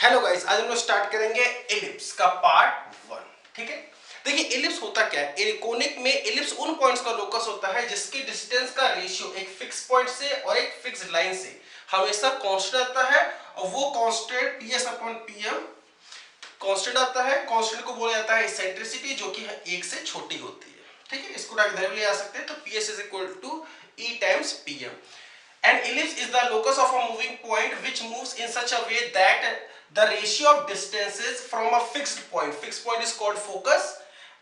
Hello guys, आज हम लोग स्टार्ट करेंगे एलिप्स का पार्ट 1। ठीक है, देखिए एलिप्स होता क्या है। कोनिक में एलिप्स उन पॉइंट्स का लोकस होता है जिसके डिस्टेंस का रेशियो एक फिक्स पॉइंट से और एक फिक्स लाइन से हमेशा कांस्टेंट आता है, और वो constant PS upon PM constant आता है। कांस्टेंट को बोला जाता है इसेंट्रिसिटी, जो कि एक से छोटी होती है। ठीक है, इसको डायरेक्ट इधर ले आ सकते हैं, तो PS is equal to E times PM. An ellipse is the locus of a moving point which moves in such a way that the ratio of distances from a fixed point, fixed point is called focus,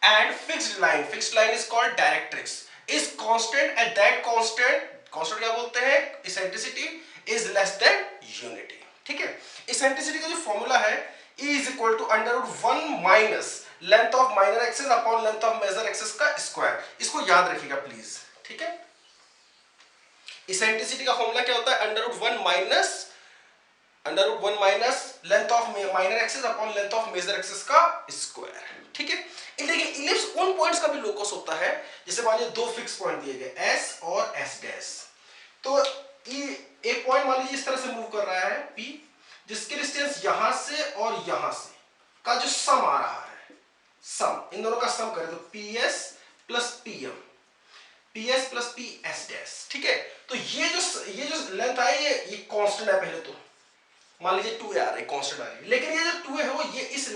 and fixed line is called directrix, is constant, and that constant क्या बोलते हैं, eccentricity is less than unity। ठीक है, eccentricity का जो formula है E is equal to under root 1 minus length of minor axis upon length of major axis का square. इसको याद रखिएगा प्लीज। ठीक है, इसेंट्रिसिटी का फॉर्मूला क्या होता है, under root 1 minus length of minor axis upon length of major axis का स्क्वायर। ठीक है, देखिए इलिप्स उन पॉइंट्स का भी लोकस होता है, जैसे मान लीजिए दो फिक्स पॉइंट दिए गए एस और एस डैश। तो एक पॉइंट मान लीजिए इस तरह से मूव कर रहा है पी, जिसके डिस्टेंस यहां से और यहां से का जो सम आ रहा है, सम इन दोनों का सम करें तो PS plus PM, PS plus P S dash. ठीक है, तो ये जो लेंथ है ये कांस्टेंट है। पहले तो मान लीजिए 2a आ रहा है, कांस्टेंट आ रही है, लेकिन ये जो 2a है वो ये इस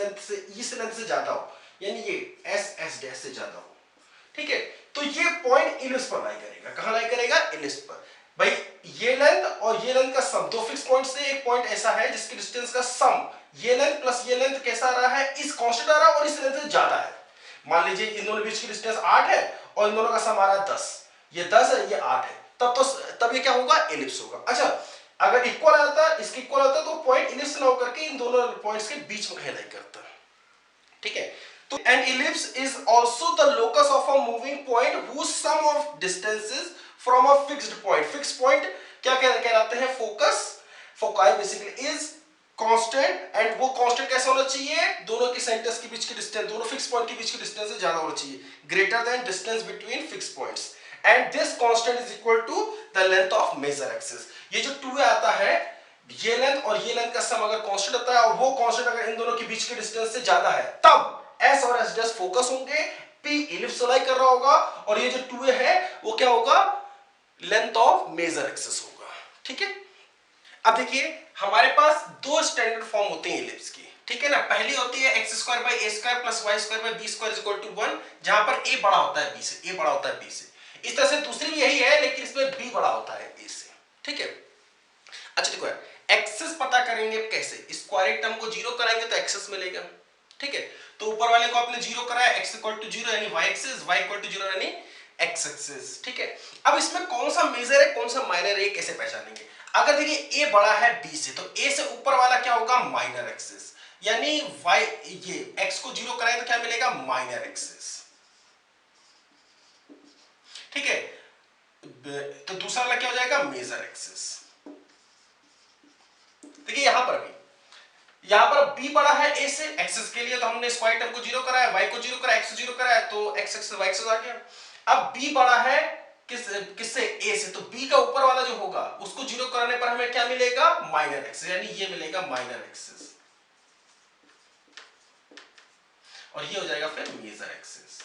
लेंथ से ज्यादा हो, यानी ये एस एस डैश से ज्यादा हो। ठीक है, तो ये पॉइंट इलिप्स पर लाई करेगा। कहां लाई करेगा, इलिप्स पर। भाई ये लेंथ और ये लेंथ का सम, दो फिक्स पॉइंट से एक पॉइंट ऐसा है जिसके डिस्टेंस का सम ये लेंथ प्लस ये लेंथ कैसा आ रहा है, इस कांस्टेंट आ रहा है और इस लेंथ से ज्यादा है। मान लीजिए इन दोनों बीच की डिस्टेंस 8 है और इन दोनों का सम आ रहा है 10, ये 10 है ये 8 है, तब ये क्या होगा, एलिप्स होगा। अच्छा, अगर इक्वल आता है, इसके इक्वल आता है, तो पॉइंट इलिप्स ना होकर के इन दोनों पॉइंट्स के बीच में लाई करता है। ठीक है, तो an ellipse is also the locus of a moving point whose sum of distances from a fixed point. Fixed point क्या कहलाते हैं, focus. Foci basically is constant, and वो कांस्टेंट कैसा होना चाहिए, दोनों के सेंटर्स के बीच की डिस्टेंस, दोनों फिक्स पॉइंट के बीच की डिस्टेंस से ज्यादा होना चाहिए, greater than distance between fixed points, and this constant is equal to the length of major axis. ये जो 2 आता है, ये लेंथ और ये लेंथ का सम अगर कांस्टेंट आता है और वो कांस्टेंट अगर इन दोनों के बीच के डिस्टेंस से ज्यादा है, तब एस और एस डैश फोकस होंगे, पी इलिप्स लाई कर रहा होगा, और ये जो 2a है वो क्या होगा, लेंथ ऑफ मेजर एक्सिस होगा। ठीक है, अब देखिए हमारे पास दो स्टैंडर्ड फॉर्म होते हैं इलिप्स की। ठीक है ना, पहली होती है x square by A square plus y square by B square is equal to 1, जहां पर ए बड़ा होता है बी से, ए बड़ा होता है बी से। इस तरह से दूसरी भी यही है, लेकिन इसमें बी बड़ा होता है ए से। ठीक है, अच्छा देखो यार, एक्सेस पता करेंगे कैसे, स्क्वायर टर्म को जीरो कराएंगे तो एक्सेस मिलेगा। ठीक है, तो ऊपर वाले को आपने जीरो कराया, एक्स इक्वल टू जीरो यानी y axis, y equal to zero यानी एक्स एक्सिस। ठीक है, अब इसमें कौन सा मेजर है कौन सा माइनर है कैसे पहचानेंगे। अगर देखिए ए बड़ा है बी से, तो ए से ऊपर वाला क्या होगा, माइनर एक्सिस, यानी वाई, ये एक्स को जीरो कराए तो क्या मिलेगा, माइनर एक्सिस। ठीक है, तो दूसरा वाला क्या हो जाएगा, मेजर एक्सिस। देखिए यहां पर बी बड़ा है ए से, एक्सिस के लिए तो हमने स्क्वायर टर्म को जीरो कराया, वाई को जीरो कराया, एक्स को जीरो कराया, तो एक्स एक्सिस वाई एक्सिस आ गया। अब बी बड़ा है किससे, ए से, तो बी का ऊपर वाला जो होगा उसको जीरो कराने पर हमें क्या मिलेगा, माइनर एक्सिस, यानी ये मिलेगा माइनर एक्सिस, और ये हो जाएगा फिर मेजर एक्सिस।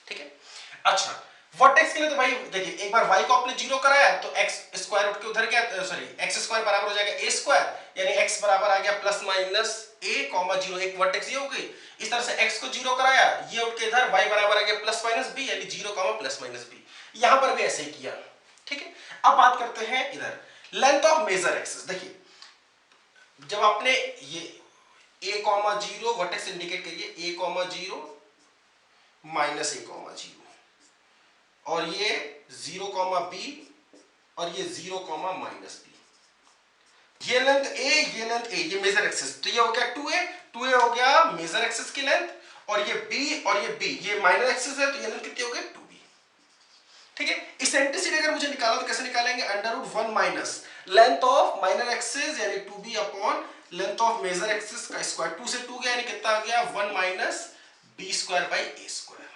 ठीक है, अच्छा वर्टेक्स के लिए तो भाई देखिए, एक बार y को आपने जीरो कराया तो x स्क्वायर उठ के उधर गया, सॉरी x स्क्वायर बराबर हो जाएगा a स्क्वायर, यानी x बराबर आ गया plus minus a comma zero, एक वर्टेक्स ये हो गई। इस तरह से x को जीरो कराया, ये उठ के इधर y बराबर आ गया प्लस माइनस b, यानी zero comma plus minus b। यहां पर भी ऐसे ही किया। ठीक है, अब बात करते हैं इधर लेंथ ऑफ मेजर एक्सिस। देखिए जब आपने ये a comma zero vertex indicate करिए, a comma zero minus a comma zero, और ये 0 कॉमा बी, और ये 0 कॉमा माइनस बी। ये लेंथ ए, ये लेंथ ए, ये मेजर एक्सिस, तो ये हो गया 2a हो गया मेजर एक्सिस की लेंथ, और ये b और ये b ये माइनर एक्सिस है, तो ये लेंथ कितनी हो गई, 2b। ठीक है, इसेंट्रिसिटी अगर मुझे निकालना तो कैसे निकालेंगे, under root 1 minus length of minor axis यानी 2b upon length of major axis का स्क्वायर, 2 से 2 गया यानी कितना आ गया, 1 minus b square by a square.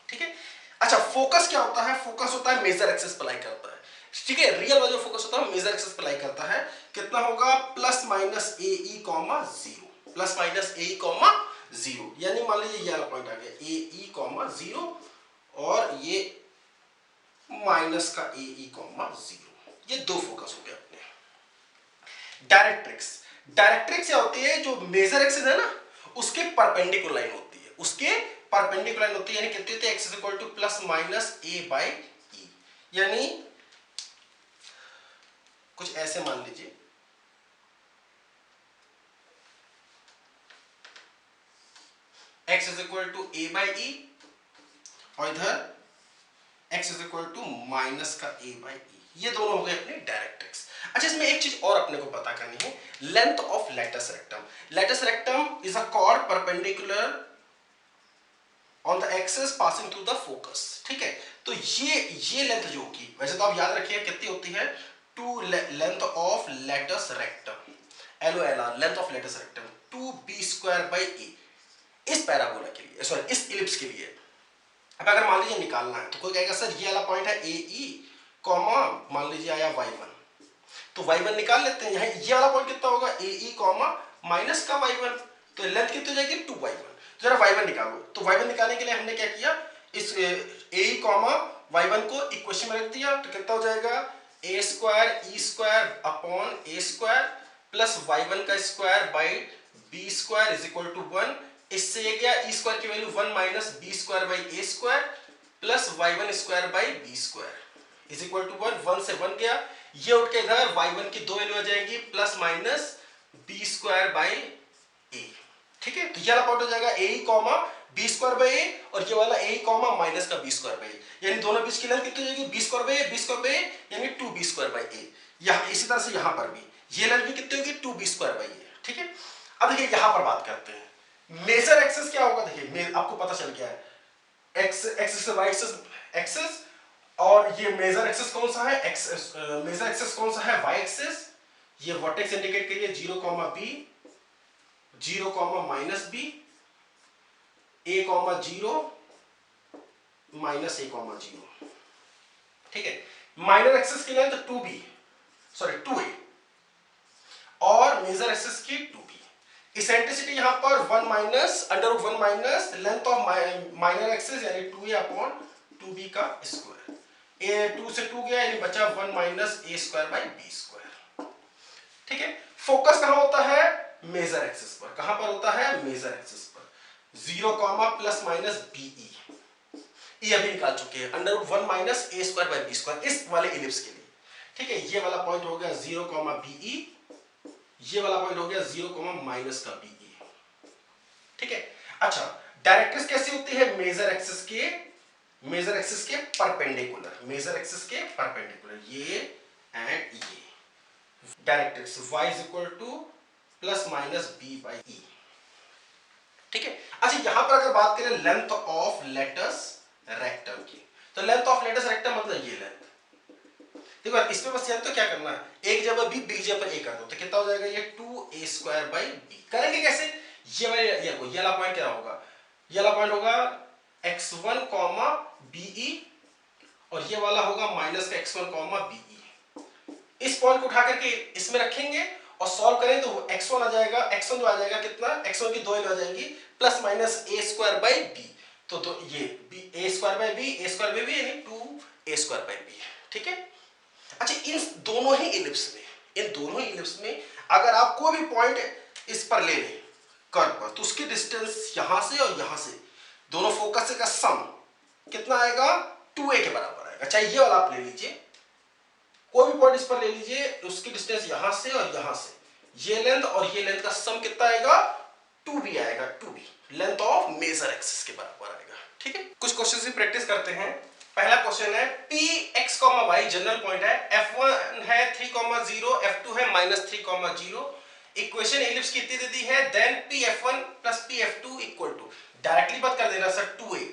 ठीक है, अच्छा फोकस क्या होता है, फोकस होता है मेजर एक्सिस पर लाई करता है। ठीक है, रियल वाला जो फोकस होता है मेजर एक्सिस पर लाई करता है। कितना होगा, प्लस माइनस ए ई कॉमा जीरो, प्लस माइनस ए ई कॉमा जीरो, यानी मान लीजिए ये वाला पॉइंट आ गया ए ई कॉमा जीरो और ये माइनस का ए ई कॉमा जीरो, ये दो फोकस हो गए अपने। डायरेक्ट्रिक्स, डायरेक्ट्रिक्स क्या होती है, जो मेजर एक्सिस है ना उसके परपेंडिकुलर लाइन होती है, उसके परपेंडिकुलर लाइन होती है, यानी कितनी होती है, x is equal to plus minus a by e, यानी कुछ ऐसे मान लीजिए x is equal to a by e और इधर x is equal to minus का a बाई ई, ये दोनों हो गए अपने डायरेक्ट्रिक्स। अच्छा, इसमें एक चीज और अपने को पता करनी है, length of latus rectum. Latus rectum is a chord perpendicular on the axis passing through the focus, ठीक है। तो ये लेंथ जो होगी, वैसे तो आप याद रखिए कितनी होती है, two length of latus rectum, LOLR length of latus rectum 2b² by a, इस पैराबोला के लिए, सॉरी इस इलिप्स के लिए। अब अगर मान लीजिए निकालना है तो कोई कहेगा सर ये वाला पॉइंट है ए ई कॉमा मान लीजिए आया y1, तो y1 निकाल लेते हैं। यहाँ ये वाला पॉइंट कितना होगा, ए ई कॉमा माइनस का y1, तो लेंथ कितनी हो जाएगी 2y1। तो जरा y1 निकालो, तो y1 निकालने के लिए हमने क्या किया, इस ए ई कॉमा y1 को इक्वेशन में रख दिया, तो कितना हो जाएगा a square E square upon a square plus y1 का square by b square is equal to 1। इससे ये गया ई स्क्वायर की value 1 minus B square by A square plus y1 square by B square is equal to 1, 1 से 1 गया, ये उठ के इधर y1 की दो वैल्यू आ जाएगी plus minus B square by a, ठीक है। तो ये वाला पॉइंट हो जाएगा a comma b square by a और ये वाला ए कॉमा माइनस का बी स्क्वायर बाई ए, यानी दोनों बीच की लेंथ कितनी हो जाएगी, b square by a, b square by a यानी 2b स्क्वायर बाई ए। यहाँ इसी तरह से यहाँ पर भी ये लेंथ भी कितनी होगी, 2b स्क्वायर बाई ए, ठीक है। अब देखिए यहाँ पर बात करते हैं मेजर एक्सिस क्या होगा। देखिए आपको पता चल गया है एक्सिस वाई एक्सिस और ये मेजर एक्सिस कौन सा है, मेजर एक्सिस कौन सा है, वाई एक्सिस। ये वर्टेक्स इंडिकेट करिए 0, b 0, minus B a, 0 minus a, 0, ठीक है। माइनर एक्सिस की लेंथ 2b सॉरी 2a और मेजर एक्सिस की 2b। इसेंट्रिसिटी यहां पर 1 minus under root 1 minus length of minor axis यानी 2a अपॉन 2b का स्क्वायर, a 2 से 2 गया यानी बचा 1 minus a square by b square, ठीक है। फोकस कहां होता है, मेजर एक्सिस पर। कहां पर होता है, मेजर एक्सिस पर। 0, प्लस माइनस बीई, ये अभी निकाल चुके हैं, under root 1 minus a square by b square इस वाले इलिप्स के लिए, ठीक है। ये वाला पॉइंट हो गया 0, बीई, ये वाला पॉइंट हो गया 0, माइनस का बीई, ठीक है। अच्छा, डायरेक्ट्रिक्स कैसी होती है, मेजर एक्सिस के परपेंडिकुलर, मेजर एक्सिस के परपेंडिकुलर, ये एंड ये। Directrix y is equal to plus minus b by e, ठीक है। अच्छा, यहां पर अगर बात करें लेंथ ऑफ लेटस रेक्टम की, तो लेंथ ऑफ लेटस रेक्टम मतलब ये लेंथ, देखो इसमें बस यार तो क्या करना है, एक जगह b बीच जगह पर a कर दो, तो कितना हो जाएगा ये 2a स्क्वायर बाई b। करेंगे कैसे, ये वाला पॉइंट क्या होगा, ये वाला पॉइंट होगा x1, be और ये वाला होगा माइनस का x1, be। इस पॉइंट को उठा करके इसमें रखेंगे और सॉल्व करें तो x1 आ जाएगा, x1 जो आ जाएगा कितना, x1 की दो वैल्यू आ जाएंगी plus minus a square by b, तो ये a square by b, a square by b यानी 2a स्क्वायर बाई b, ठीक है। अच्छा, इन दोनों ही इलिप्स में अगर आप कोई भी पॉइंट इस पर ले लें कर्व पर, तो उसकी डिस्टेंस यहां से और यहां से दोनों फोकस का सम कितना आएगा, 2a के बराबर आएगा। चाहे ये वाला आप ले लीजिए, कोई भी पॉइंट इस पर ले लीजिए, उसकी डिस्टेंस यहां से और यहां से, ये लेंथ और ये लेंथ का सम कितना आएगा, 2b आएगा, 2b length of major axis के बराबर आएगा, ठीक है। कुछ क्वेश्चंस भी प्रैक्टिस करते हैं। पहला क्वेश्चन है px, y जनरल पॉइंट है, f1 है 3, 0, f2 है -3, 0। इक्वेशन इलिप्स की इतनी दे दी है, then pf1 plus pf2 equal to, directly बात कर देना सर 2a,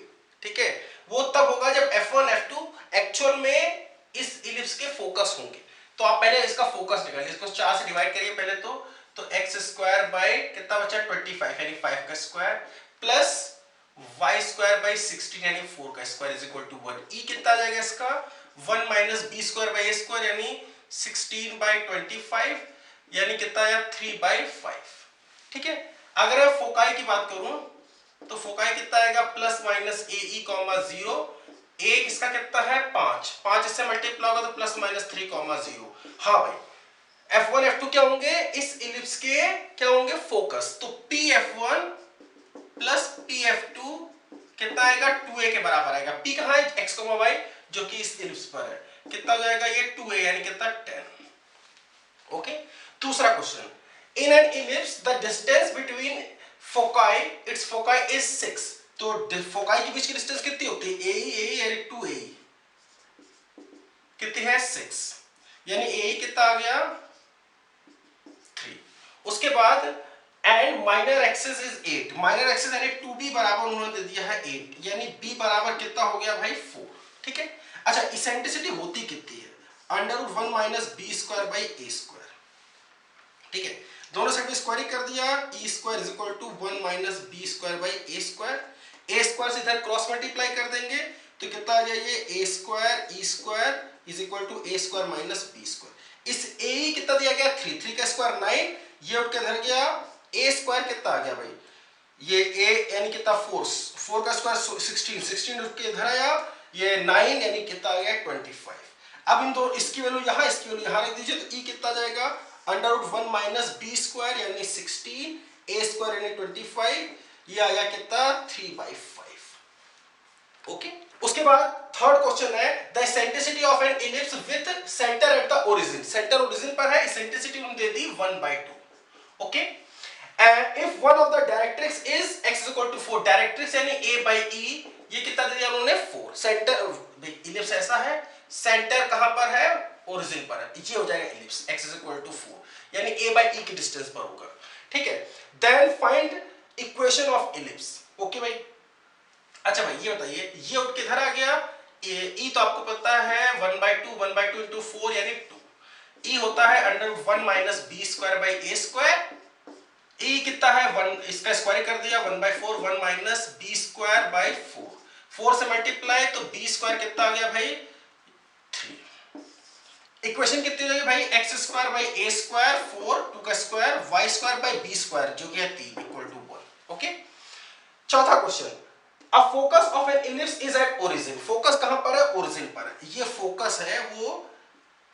ठीक है। वो तब होगा जब f1 f2 एक्चुअल में इस इलिप्स के फोकस होंगे। तो आप पहले इसका फोकस निकालिए, इसको 4 से डिवाइड करिए पहले, तो x स्क्वायर बाई कितना बचा 25 यानी 5 का square plus y square by 16 यानी 4 का square is equal to 1। E कितना आ जाएगा इसका 1 minus B square by A square यानी 16/25 यानी कितना आया 3/5। ठीक है, अगर मैं फोकाई की बात करूं तो फोकाई कितना आएगा प्लस माइनस ए ई कॉमा 0, ए इसका कितना है 5, 5 इससे मल्टीप्लाई होगा तो प्लस माइनस 3 कॉमा 0। हाँ भाई, F1 F2 क्या होंगे इस इलिप्स के, क्या होंगे फोकस। तो PF1 प्लस PF2 कितना आएगा 2a के बराबर आएगा। P कहां है x, y जो कि इस इलिप्स पर है, कितना हो जाएगा ये 2a यानी कितना 10। ओके, दूसरा question, in an ellipse the distance between foci it's foci is 6। तो फोकाई के बीच की डिस्टेंस कितनी होती है ए यानी 2a कितनी है 6 यानी ए कितना आ गया 3। उसके बाद and minor axis is 8, minor axis यानी 2b बराबर उन्होंने दे दिया है 8 यानी b बराबर कितना हो गया भाई 4। ठीक है, अच्छा इसेंट्रिसिटी होती कितनी है √1 minus B square by A square. ठीक है, दोनों साइड में स्क्वायरिंग कर दिया, e square is equal to 1 minus B square by A square. A square से इधर क्रॉस मल्टीप्लाई कर देंगे तो कितना आ जाएगा a square E square is equal to a square minus B square. इस ए कितना दिया गया 3, 3 का स्क्वायर 9, ये उठ के इधर गया ए स्क्वायर कितना आ गया भाई ये ए यानी कितना 4, 4 का स्क्वायर 16, 16 उठ के इधर आया ये 9 यानी कितना आ गया 25। अब इन दो इसकी वैल्यू यहाँ इसकी वैल्यू यहाँ रख दीजिए तो e कितना जाएगा √1 माइनस बी स्क्वायर यानी 16 ए स्क्वायर यानी 25, ये आ गया कितना 3/5। ओके, उसके बाद थर्ड क्वेश्चन है the eccentricity of an ellipse with centre at the origin, centre origin पर है, इसेंट्रिसिटी उन्होंने दे दी 1/2। Okay, and if one of the directrix is x is equal to 4, directrix यानी a by e ये कितना दे दिया उन्होंने 4। Centre ellipse ऐसा है, सेंटर कहां पर है ओरिजिन पर है, ये हो जाएगा ellipse x is equal to 4 यानी a by e की डिस्टेंस पर होगा। ठीक है, then find equation of ellipse. Okay भाई, अच्छा भाई ये बताइए ये उठ के इधर आ गया e तो आपको पता है 1/2 into 4 यानी 2, e होता है √1 minus B square by A square, e कितना है 1 इसका स्क्वायर कर दिया 1/4 1 माइनस बी स्क्वायर बाई 4, 4 से मल्टीप्लाई तो बी स्क्वायर कितना आ गया भाई 3। इक्वेशन कितनी हो जाएगी भाई x square by A square 4, 2 का square y square by B square जो कि है 3 इक्वल टू 1। ओके, चौथा question, a focus of an ellipse is at origin, focus कहां पर है ओरिजिन पर है, ये फोकस है वो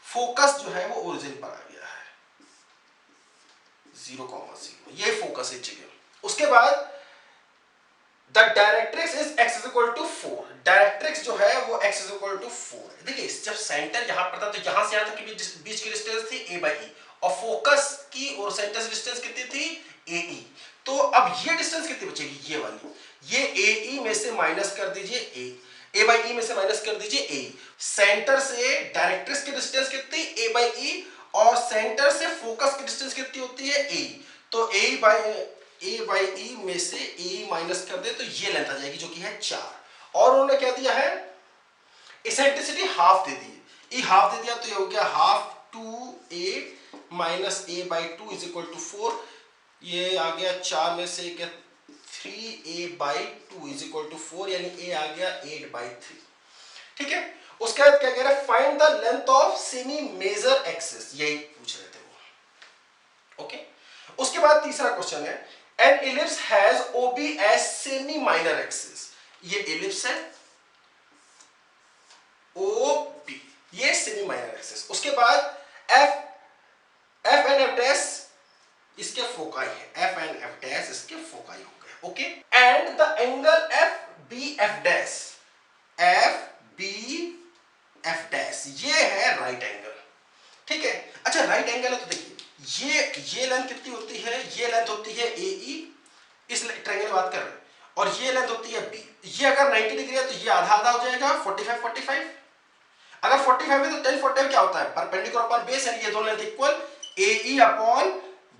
फोकस जो है वो ओरिजिन पर आ गया है 0,0, ये फोकस है जगह। उसके बाद the directrix is x is equal to 4, directrix जो है वो x is equal to 4। देखिए जब सेंटर यहां पर था तो यहां से यहां तक के बीच की डिस्टेंस थी a by e और फोकस की और सेंटर से डिस्टेंस कितनी थी ae, तो अब ये डिस्टेंस कितनी बचेगी ये वाली, ये ae में से माइनस कर दीजिए a by e में से माइनस कर दीजिए a, सेंटर से डायरेक्ट्रिक्स की डिस्टेंस कितनी a by e और सेंटर से फोकस की डिस्टेंस कितनी होती है a, तो a by e में से a माइनस कर दे तो ये लेंथ आ जाएगी जो कि है 4, और उन्होंने क्या दिया है इसेंट्रिसिटी हाफ दे दी, e हाफ दे दिया तो ये हो गया half 2a minus a by 2 is equal to 4, ये आ गया 4 में से 3a by 2 is equal to 4 यानी a आ गया 8/3। ठीक है, उसके बाद क्या कह रहा है find the length of semi major axis, यही पूछ रहे थे वो। ओके, उसके बाद तीसरा क्वेश्चन है an ellipse has OB as semi minor axis, ये इलिप्स है OB ये सेमी माइनर एक्सिस। उसके बाद F एंड F डैश इसके फोकाई है, F एंड F डैश इसके फोकाई हो गए। Okay, and the angle FBF dash FBF dash ये है राइट एंगल। ठीक है, अच्छा राइट एंगल है तो देखिए ये लेंथ कितनी होती है, ये लेंथ होती है AE, इस ट्रायंगल की बात कर रहे हैं, और ये लेंथ होती है B, ये अगर 90 डिग्री है तो ये आधा आधा हो जाएगा 45 45, अगर 45 है तो 10 45 क्या होता है परपेंडिकुलर अपॉन बेस, यानी ये दोनों length equal AE upon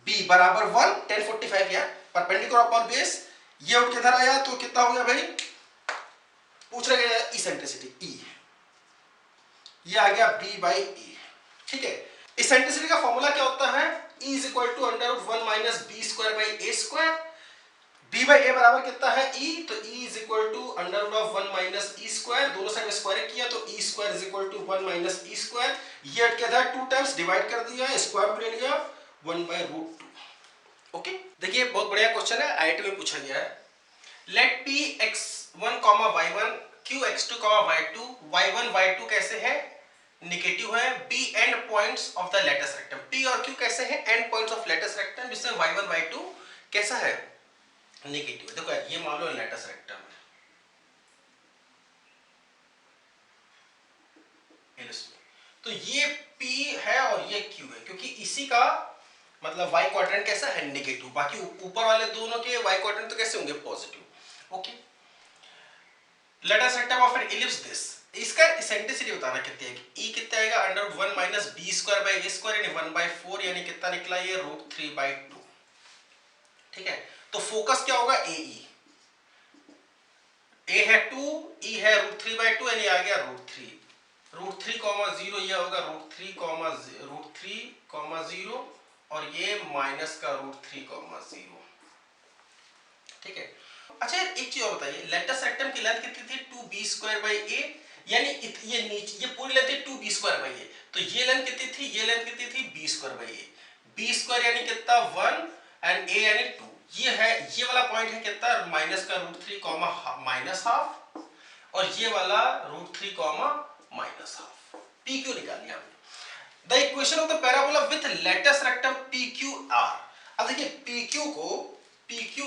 B बराबर 1 10 45 या परपेंडिकुलर अपॉन बेस, ये उठ के इधर आया तो कितना हो गया भाई पूछ रहे हैं इसेंट्रिसिटी E, ये आ गया B by E। ठीक है, इसेंट्रिसिटी का फॉर्मूला क्या होता है E is equal to √1 minus B square by A square, b by a बराबर कितना है e, तो e is equal to under root of 1 minus e square, दोनों साइड में स्क्वायर किया तो e square is equal to 1 minus e square, ये हट गया था 2 टाइम्स डिवाइड कर दिया, स्क्वायर रूट ले लिया 1 बाय रूट 2। ओके, देखिए बहुत बढ़िया क्वेश्चन है, आईआईटी में पूछा गया है। Late p x1 y1 q x2 y2, y1 y2 कैसे है, नेगेटिव है, b and points of the latus rectum, p और q कैसे हैं, and points of latus rectum, जिसमें y1 y2 कैसा है, नेगेटिव। देखो यार, ये मान लो लेटेस्ट रेक्टम है, तो ये p है और ये q है, क्योंकि इसी का मतलब y क्वाड्रेंट कैसा है, नेगेटिव, बाकी ऊपर वाले दोनों के y क्वाड्रेंट तो कैसे होंगे, positive. Okay, latus rectum of an ellipse this, इसका इसेंट्रिसिटी बताना कितनी आएगी, e कितना आएगा, under 1 minus B square by A square यानी 1/4, यानी कितना निकला ये √3/2। ठीक है, तो फोकस क्या होगा, ए ई, ए है 2, ई है √3/2 यानी आ गया √3, ये होगा √3, और ये माइनस का √3, ठीक है। अच्छा एक चीज और बताइए, लेटेस्ट रेक्टम की लेंथ कितनी थी, 2b² a, यानी ये नीचे ये पूरी लेंथ है 2b² a, तो ये लेंथ कितनी थी, ये लेंथ कितनी थी, b² a, b² यानी कितना 1 एंड a यानी 2, ये है, ये वाला पॉइंट है कितना, माइनस का √3 माइनस हाफ, और ये वाला √3 माइनस हाफ, pq निकाल लिया हमने। The equation of the parabola with latus rectum PQR, अब देखिए PQ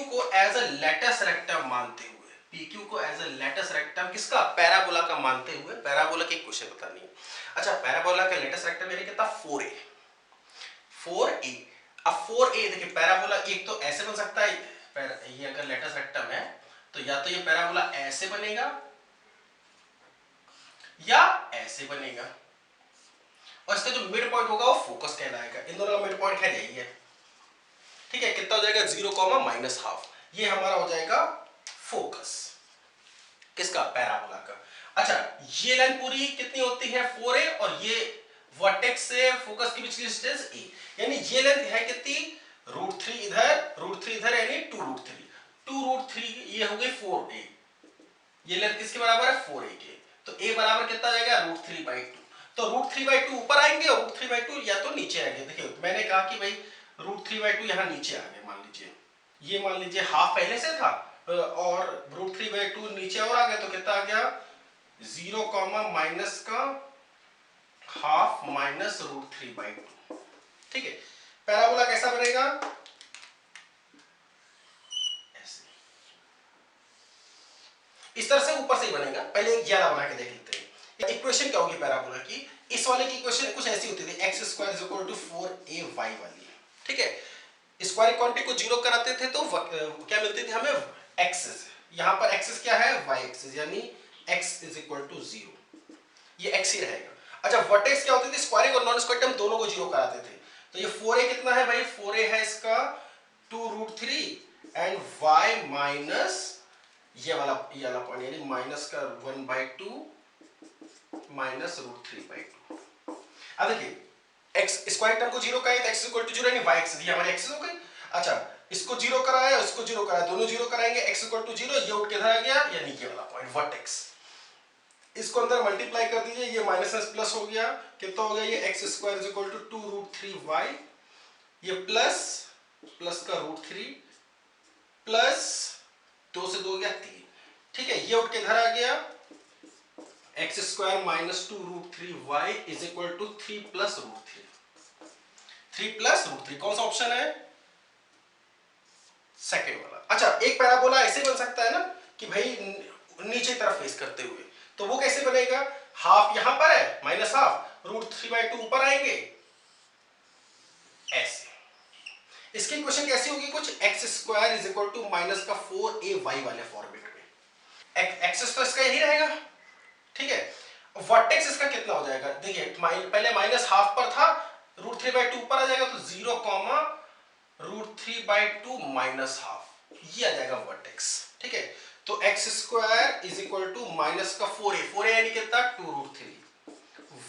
को एज अ लेटेस्ट रेक्टम मानते हुए, PQ को एज अ लेटेस्ट रेक्टम किसका, पैराबोला का मानते हुए, पैराबोला के क्वेश्चन बतानी है। अच्छा, पैराबोला का लेटेस्ट रेक्टम यानी कितना 4a। अब 4a देखिए, पैराबोला एक तो ऐसे बन सकता है, ये अगर लेटेस्ट रेक्टम है तो या तो ये पैराबोला ऐसे बनेगा या ऐसे बनेगा, और इसका जो मिड पॉइंट होगा वो फोकस कहलाएगा, इन दोनों का मिड पॉइंट है यही है। ठीक है, कितना हो जाएगा 0 माइनस हाफ, ये हमारा हो जाएगा फोकस किसका, पैराबोला का। अच्छा, ये लाइन पूरी कितनी होती है 4a, और ये वर्टेक्स से फोकस के बीच की डिस्टेंस a, यानी ये लेंथ है कितनी, √3 इधर यानी 2√3 ये हो गई 4a, ये लेंथ किसके बराबर है 4a के, तो a बराबर कितना आ जाएगा √3/2, तो √3/2 ऊपर आएंगे और √3/2 या तो नीचे आएंगे। देखिए मैंने कहा कि भाई √3/2 यहाँ नीचे आ गए, मान लीजिए ये, मान लीजिए हाफ पहले से था और √3/2 नीचे और आ गया, तो कितना आ गया 0 माइनस का हाफ माइनस √3/2। ठीक है, पैराबोला कैसा बनेगा, ऐसे, इस तरह से ऊपर से ही बनेगा। पहले एक ज्यादा बना के देख लेते हैं, इक्वेशन क्या होगी पैराबोला की, इस वाले की इक्वेशन कुछ ऐसी होती थी, x² 4ay वाली। ठीक है, स्क्वायर क्वांटिटी को जीरो कराते थे तो क्या मिलती थी हमें, एक्सेस, यहां पर एक्सेस क्या है, y एक्सेस, यानी x = 0, ये x ही रहेगा। अच्छा, वर्टेक्स क्या होती थी, स्क्वायरिंग और नॉन स्क्वायर टर्म दोनों को जीरो कराते थे, तो ये 4a कितना है भाई, 4a है इसका 2√3 एंड y माइनस ये वाला पॉइंट यानी माइनस का 1/2 माइनस √3/2। अब देखिए x स्क्वायर टर्म को जीरो कराए तो x = 0 यानी y एक्सिस, ये हमारी एक्सिस हो गई। अच्छा, इसको जीरो कराया, इसको जीरो कराया, दोनों जीरो कराएंगे, x = 0, ये उठ के इधर आ गया, यानी ये वाला पॉइंट वर्टेक्स, इसको अंदर मल्टीप्लाई कर दीजिए, ये माइनस में प्लस हो गया, कितना हो गया ये x² = 2√3y, ये प्लस का √3 प्लस 2 से 2 गया 3। ठीक है, ये उठ के इधर आ गया, x² - 2√3y = 3 + √3, 3 + √3, कौन सा ऑप्शन है, सेकंड वाला। अच्छा, एक पैराबोला ऐसे बन सकता है ना कि भाई नीचे तरफ फेस करते हुए, तो वो कैसे बनेगा, हाफ यहां पर है माइनस हाफ, √3/2 ऊपर आएंगे ऐसे। इसकी इक्वेशन कैसी होगी, कुछ x² = -4ay वाले फॉर्मेट में, एक्सेस तो इसका यही रहेगा। ठीक है, वर्टेक्स इसका कितना हो जाएगा, देखिए पहले माइनस हाफ पर था, √3/2 ऊपर आ जाएगा तो 0, √3/2 माइनस हाफ, ये आ जाएगा वर्टेक्स। ठीक है, तो x² = माइनस का 4a यानी कितना 2√3,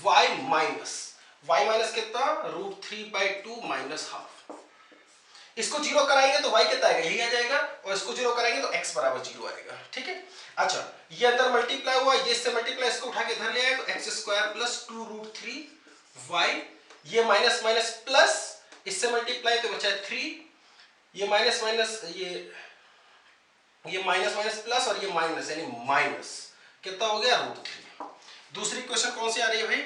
y माइनस कितना √3/2 माइनस हाफ, इसको जीरो कराएंगे तो y कितना आएगा, यही आ जाएगा, और इसको जीरो कराएंगे तो x बराबर जीरो आएगा। ठीक है, अच्छा ये अंदर मल्टीप्लाई हुआ, ये इससे मल्टीप्लाई, इसको उठा के इधर ले आए तो एक्स स्क्वायर प्लस 2√3y, ये माइनस माइनस प्लस, इससे मल्टीप्लाई तो बचा 3, ये माइनस माइनस ये माइनस माइनस प्लस, और ये माइनस यानी माइनस कितना हो गया √3। दूसरी क्वेश्चन कौन सी आ रही है भाई,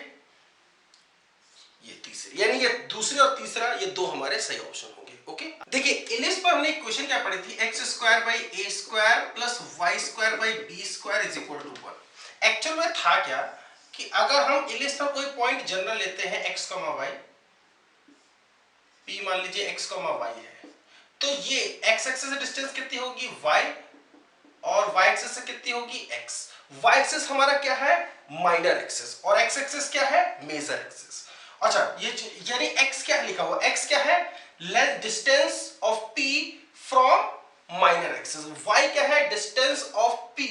ये तीसरी, यानी ये दूसरी और तीसरा ये दो हमारे सही ऑप्शन होंगे। ओके, देखिए इलिप्स पर हमने एक क्वेश्चन क्या पढ़ी थी, x square by A square plus y square by B square is equal to 1। Actual में था क्या कि अगर हम इलिप्स पर कोई पॉइंट जनरल लेते हैं x, y, p मान लीजिए x, y है, तो ये x एक्सिस से डिस्टेंस कितनी होगी y, और y एक्सिस से कितनी होगी x। y एक्सिस हमारा क्या है, माइनर एक्सिस, और x एक्सिस क्या है, मेजर एक्सिस। अच्छा ये यानी x क्या लिखा हुआ, x क्या है, length distance of p from minor axis, y क्या है, distance of p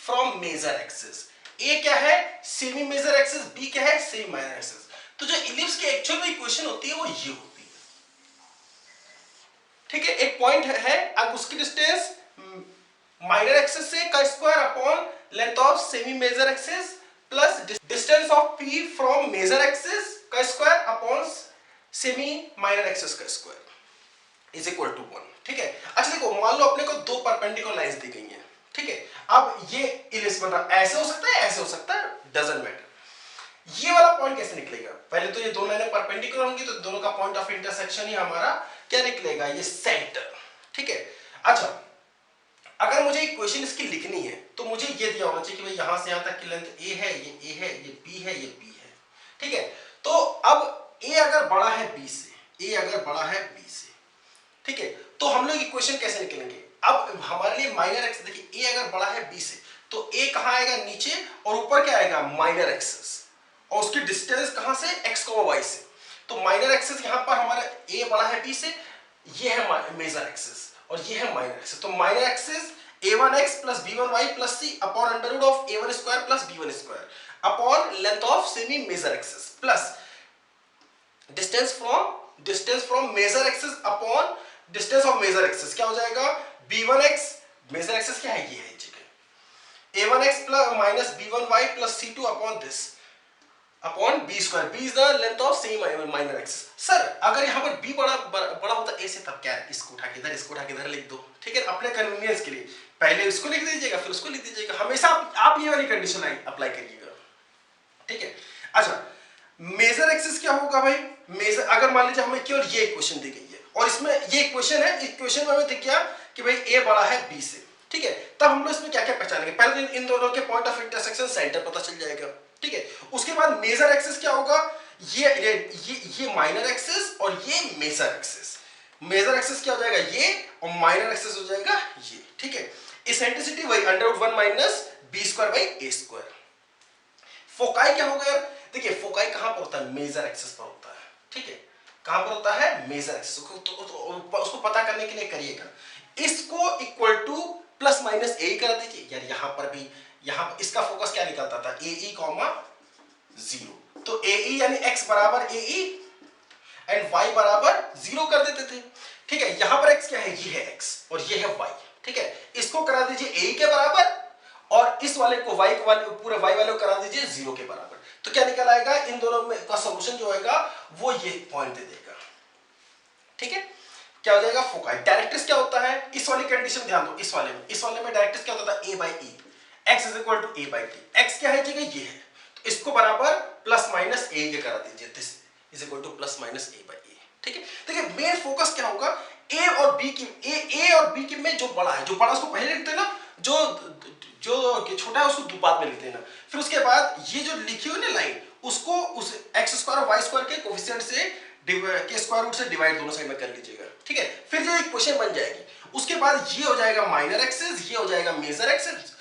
from major axis, a क्या है, सेमी मेजर एक्सिस, b क्या है, सेमी माइनर एक्सिस। तो जो इलिप्स की एक्चुअल में इक्वेशन होती है वो ये होती है। ठीक है, एक पॉइंट है, अब उसकी डिस्टेंस माइनर एक्सिस से का square upon length of semi major axis plus distance of p from major axis का square upon semi minor axis का स्क्वायर इज इक्वल टू 1। ठीक है, अच्छा देखो मान लो अपने को दो परपेंडिकुलर लाइंस दी गई हैं। ठीक है, अब ये इलिप्स बन रहा, ऐसे हो सकता है, ऐसे हो सकता है, डजंट मैटर। ये वाला पॉइंट कैसे निकलेगा, पहले तो ये दोनों लाइनें परपेंडिकुलर होंगी, तो दोनों का पॉइंट ऑफ इंटरसेक्शन ही हमारा क्या निकलेगा, ये सेंटर। ठीक है, अच्छा अगर मुझे इक्वेशन इसकी लिखनी है तो मुझे ये दिया होना चाहिए कि भाई यहां से यहां तक की लेंथ a है, ये a है, ये b है, ये b है। ठीक है, तो अब a अगर बड़ा है b से, a अगर बड़ा है b से, ठीक है, तो हम लोग इक्वेशन कैसे निकलेंगे। अब हमारे लिए माइनर एक्सिस, देखिए a अगर बड़ा है b से तो a कहां आएगा, नीचे, और ऊपर क्या आएगा, माइनर एक्सिस, और उसकी डिस्टेंस कहां से, x, y से। तो माइनर एक्सिस यहां पर हमारा a बड़ा है b से, ये है मेजर एक्सिस, और ये है माइनर एक्सिस। तो minor axis a1x plus b1y plus c upon under root of a1 square plus b1 square upon length of semi major axis plus distance from major axis upon distance of major axis, क्या हो जाएगा, b1x, major axis क्या है, ये है जगह, a1x plus minus b1y plus c2 upon this upon b square, b is the length of semi minor axis. Sir अगर यहाँ पर b बड़ा होता a से, तब क्या है, इसको उठा के इधर, इसको उठा के इधर लिख दो। ठीक है, अपने कन्वीनियंस के लिए पहले इसको लिख दीजिएगा, फिर उसको लिख दीजिएगा, हमेशा आप ये वाली कंडीशन अप्लाई करिएगा। ठीक है, अच्छा मेजर एक्सिस क्या होगा भाई, मेजर अगर मान लीजिए हमें केवल ये इक्वेशन दी गई है, और इसमें ये इक्वेशन है, इक्वेशन में हमें दिख गया कि भाई a बड़ा है b से। ठीक है, तब हम लोग इसमें क्या क्या पहचानेंगे, पहले इन दोनों के पॉइंट ऑफ इंटरसेक्शन सेंटर पता चल जाएगा। ठीक है, उसके बाद मेजर एक्सिस क्या होगा, ये माइनर एक्सिस और ये मेजर एक्सिस, मेजर एक्सिस क्या हो जाएगा, ये, और माइनर एक्सिस हो जाएगा ये। ठीक है, इसेंट्रिसिटी वही under root 1 minus b square by a square. Foci क्या होगा यार, देखिए फोकाई कहां पर होता है, मेजर एक्सिस पर होता है। ठीक है, कहां पर होता है, मेजर एक्सिस, तो उसको पता करने के लिए करिएगा, इसको इक्वल टू प्लस माइनस ए कर दीजिए यार, यहां पर भी, यहां पर इसका फोकस क्या निकलता था, ए ई कॉमा 0, तो ए ई यानी x बराबर ए ई एंड y बराबर 0 कर देते थे। ठीक है, यहां पर x क्या है, ये है x और ये है y। ठीक है, इसको करा दीजिए a के बराबर, और इस वाले को y को वाले पूरे y वाले को करा दीजिए 0 के बराबर, तो क्या निकल आएगा, इन दोनों में का सॉल्यूशन जो आएगा वो ये पॉइंट दे देगा। ठीक है, क्या हो जाएगा, फोकाई। डायरेक्ट्रिक्स क्या होता है, इस वाली कंडीशन ध्यान दो, इस वाले में डायरेक्ट्रिक्स क्या होता है, a by e, x is equal to a by t, x क्या है जगह, ये है, तो इसको बराबर प्लस माइनस a के करा दीजिए, this is equal to plus minus a by a. ठीक है, देखिए मेन फोकस क्या होगा, a और b की, a और b की में जो बड़ा है, जो बड़ा उसको पहले लिखते हैं ना, जो छोटा है उसको बाद में लिखते हैं ना, फिर उसके बाद ये जो लिखी हुई ना लाइन, उसको उस x स्क्वायर और y स्क्वायर के कोफिशिएंट से के स्क्वायर रूट से डिवाइड दोनों साइड में कर लीजिएगा। ठीक है, फिर जो इक्वेशन बन जाएगी, उसके बाद ये हो जाएगा माइनर एक्सिस, ये हो जाएगा मेजर एक्सिस।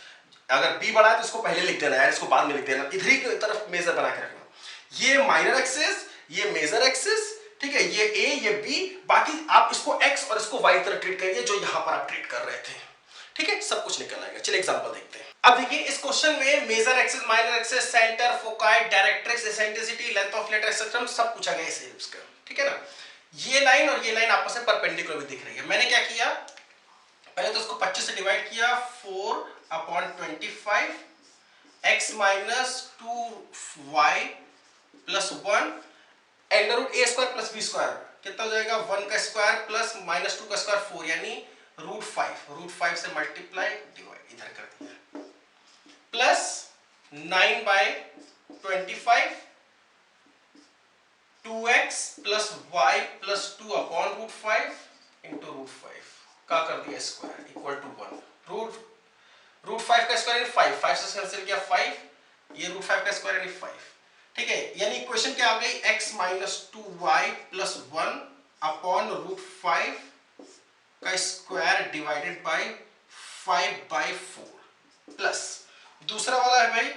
अगर b बड़ा है तो इसको पहले लिख देना यार, इसको बाद में लिख देना, इधर ही की तरफ मेजर बना के रखना, ये माइनर एक्सिस, ये मेजर एक्सिस। ठीक है, ये a, ये b, बाकी आप इसको x और इसको y तरह ट्रीट करिए जो यहां पर आप ट्रीट कर रहे थे। ठीक है, सब कुछ निकल आएगा। चलिए एग्जांपल देखते हैं। अब देखिए इस क्वेश्चन में major axis, minor axis, centre, foci, directrix, eccentricity, length of latus etcetera सब पूछा गया इस इलिप्स का। ठीक है ना, ये लाइन और ये लाइन आपस में परपेंडिकुलर भी दिख रही है। मैंने क्या किया, पहले तो उसको 25 से डिवाइड किया, 4/25 x minus 2y plus 1 under root a square plus b square कितना हो जाएगा, 1 का स्क्वायर प्लस माइनस 2 का स्क्वायर 4 यानी √5 से मल्टीप्लाई डिवाइड इधर कर दिया, plus 9/25 2x plus y plus 2 upon √5 into √5 का कर दिया स्क्वायर इक्वल टू 1। √5 का स्क्वायर यानी 5 से कैंसिल किया 5, ये √5 का स्क्वायर यानी 5। ठीक है, यानी इक्वेशन क्या आ गई, x minus 2y plus 1 upon √5 का स्क्वायर डिवाइडेड बाय 5/4 प्लस दूसरा वाला है भाई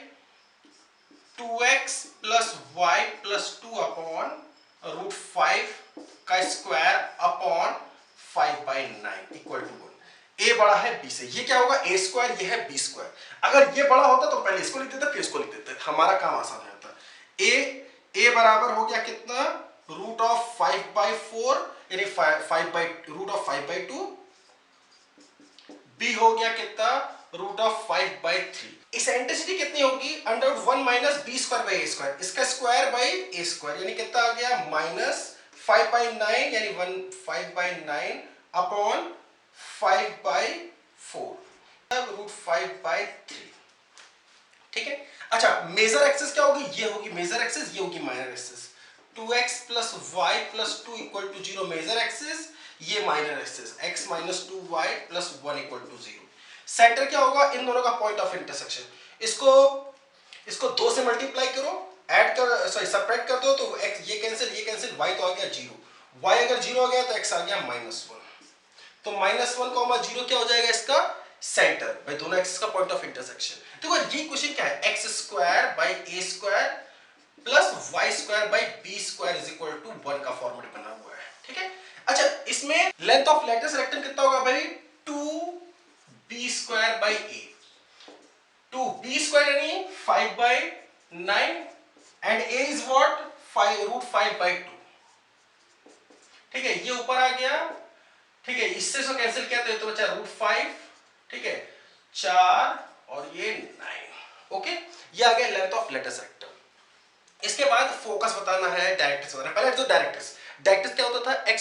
2x plus y plus 2 upon √5 का square upon 5/9 equal to 1। a बड़ा है b से, ये क्या होगा a स्क्वायर, ये है b स्क्वायर। अगर ये बड़ा होता तो पहले इसको लिख देते फिर इसको लिख देते, हमारा काम आसान हो जाता। a बराबर हो गया कितना, √5/4 यानी 5/2। b हो गया कितना, √5/3। इसेंट्रिसिटी कितनी होगी, √1 minus b square by a square, इसका स्क्वायर बाई a स्क्वायर यानी कितना आ गया, -5/9 यानी 5/9 अपॉन 5/4 √5/3। ठीक है, अच्छा मेजर एक्सिस क्या होगी, ये होगी मेजर एक्सिस, ये होगी minor axis. 2x plus y plus 2 equal to 0 major axis, ये minor axis x minus 2y plus 1 equal to 0। Centre क्या होगा, इन दोनों का पॉइंट ऑफ इंटरसेक्शन। इसको 2 से मल्टीप्लाई करो, ऐड कर सॉरी सब्ट्रैक्ट कर दो तो x ये कैंसिल y तो आ गया 0, y अगर 0 हो गया तो x आ गया -1, तो -1, 0 क्या हो जाएगा इसका सेंटर भाई, दोनों एक्सिस का पॉइंट ऑफ इंटरसेक्शन। देखो ये क्वेश्चन क्या है, x square by a square plus y square by b square is equal to 1 का फॉर्मूला बना हुआ है। ठीक है, अच्छा इसमें लेंथ ऑफ लेटेस्ट रेक्टेंगल कितना होगा भाई, 2b square by a, 2b square यानी 5/9 एंड a इज व्हाट, √5/2। ठीक है, ये ऊपर आ गया। ठीक है, इससे इसको कैंसिल किया तो ये तो बचा √5। ठीक है, 4 और ये 9। ओके, ये आ गया लेंथ ऑफ लेटेस्ट रेक्टेंगल। इसके बाद फोकस बताना है, डायरेक्ट्रिक्स बताना है। पहले तो डायरेक्ट्रिक्स क्या होता था, x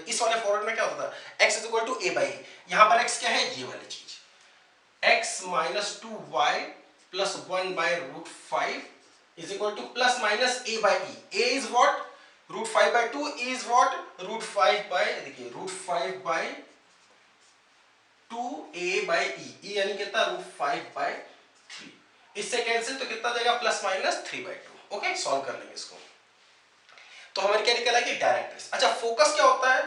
इस वाले फॉर्मेट में क्या होता था, x is equal to a by a. यहां पर x क्या है, ये वाली चीज, x minus 2y plus 1 by √5 is equal to plus minus a by e। a is what, √5/2, e is what, √5 by, देखिए √5/2a बाई e, यानी कितना √5/3। इससे कैंसिल तो कितना जाएगा, प्लस माइनस 3/2। ओके, सॉल्व कर लेंगे इसको, तो हमारी क्या निकल आएगी, डायरेक्ट्रिक्स। अच्छा फोकस क्या होता है,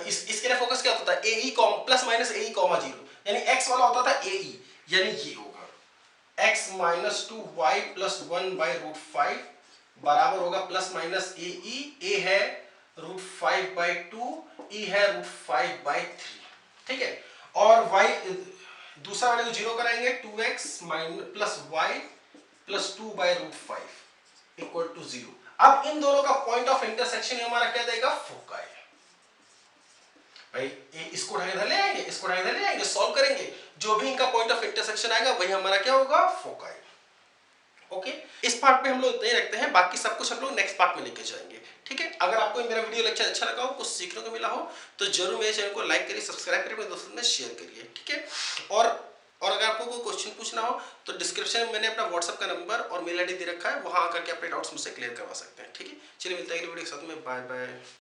इसके लिए फोकस क्या होता था, AE प्लस माइनस AE, 0 यानी x वाला होता था AE, यानी ये होगा x minus 2y plus 1 by √5 बराबर होगा प्लस माइनस AE, a है √5/2, e है √5/3। ठीक है, और y दूसरा वाले को 0 कराएंगे, 2x plus y plus 2 by √5 equal to 0। अब इन दोनों का पॉइंट ऑफ इंटरसेक्शन हमारा क्या देगा, फोकाई। भाई इसको उठा के इधर ले आएंगे, इसको उठा के इधर ले आएंगे, सॉल्व करेंगे, जो भी इनका पॉइंट ऑफ इंटरसेक्शन आएगा वही हमारा क्या होगा, फोकाई। ओके, इस पार्ट पे हम लोग इतना ही रखते हैं, बाकी सब कुछ हम लोग नेक्स्ट पार्ट में लेके जाएंगे। ठीक है, अगर आपको मेरा वीडियो लेक्चर अच्छा लगा हो, कुछ सीखने को मिला हो, तो जरूर मेरे चैनल को लाइक करिए, सब्सक्राइब करिए, अपने दोस्तों में शेयर करिए। ठीक है, और अगर आपको कोई क्वेश्चन पूछना हो तो डिस्क्रिप्शन में मैंने अपना व्हाट्सएप का नंबर और मेल आईडी दे रखा है, वहां आकर के अपने डाउट्स मुझसे क्लियर करवा सकते हैं। ठीक है, चलिए मिलते हैं अगली वीडियो के साथ में, बाय बाय।